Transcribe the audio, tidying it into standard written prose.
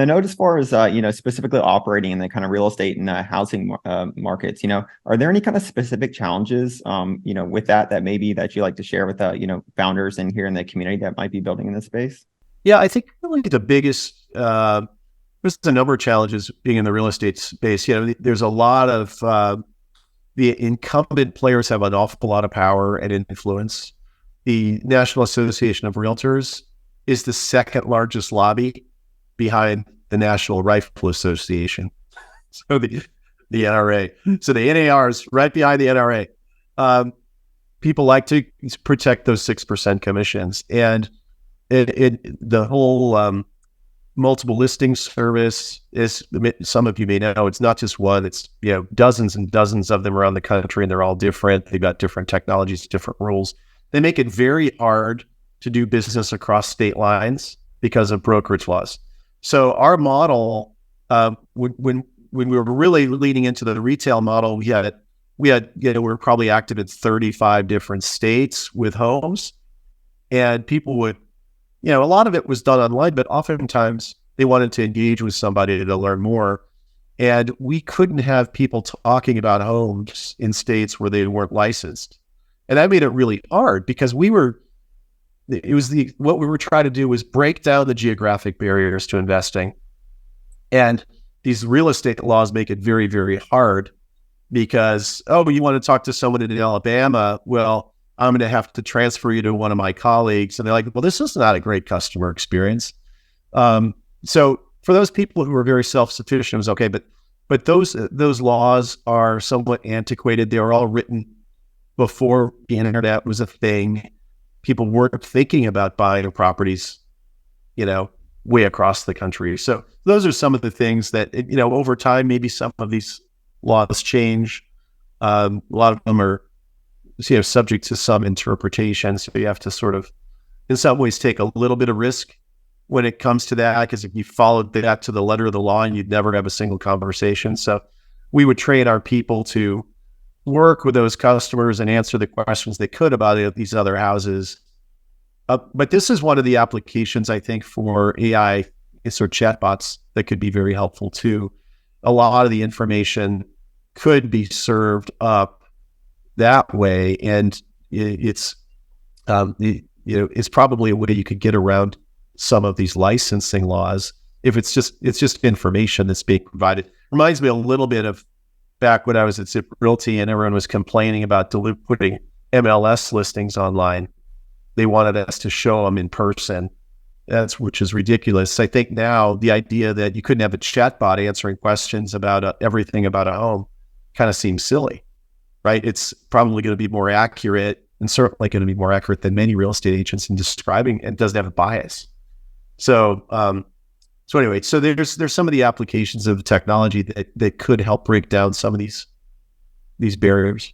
I know as far as specifically operating in the kind of real estate and housing markets, are there any kind of specific challenges, with that maybe that you like to share with founders in here in the community that might be building in this space? Yeah, I think really the biggest, there's a number of challenges being in the real estate space. There's a lot of, the incumbent players have an awful lot of power and influence. The National Association of Realtors is the second largest lobby behind the National Rifle Association. So the NRA. So the NAR is right behind the NRA. People like to protect those 6% commissions. And the whole multiple listing service is, some of you may know, it's not just one, it's dozens and dozens of them around the country, and they're all different. They've got different technologies, different rules. They make it very hard to do business across state lines because of brokerage laws. So our model, when we were really leaning into the retail model, we were probably active in 35 different states with homes, and people would, a lot of it was done online, but oftentimes they wanted to engage with somebody to learn more. And we couldn't have people talking about homes in states where they weren't licensed. And that made it really hard because what we were trying to do was break down the geographic barriers to investing. And these real estate laws make it very, very hard because, you want to talk to someone in Alabama? Well, I'm going to have to transfer you to one of my colleagues. And they're like, well, this is not a great customer experience. So for those people who are very self-sufficient, it was okay. But those laws are somewhat antiquated. They were all written before the internet was a thing. People weren't thinking about buying properties, way across the country. So those are some of the things that, over time, maybe some of these laws change. A lot of them are, subject to some interpretation. So you have to sort of, in some ways, take a little bit of risk when it comes to that, because if you followed that to the letter of the law, you'd never have a single conversation. So we would train our people to work with those customers and answer the questions they could about these other houses. But this is one of the applications, I think, for AI or chatbots that could be very helpful too. A lot of the information could be served up that way, and it's probably a way you could get around some of these licensing laws if it's just information that's being provided. Reminds me a little bit of back when I was at Zip Realty and everyone was complaining about putting MLS listings online. They wanted us to show them in person, which is ridiculous. I think now the idea that you couldn't have a chatbot answering questions about everything about a home kind of seems silly, right? It's probably going to be more accurate, and certainly going to be more accurate than many real estate agents in describing, and doesn't have a bias. So anyway, so there's some of the applications of the technology that could help break down some of these barriers.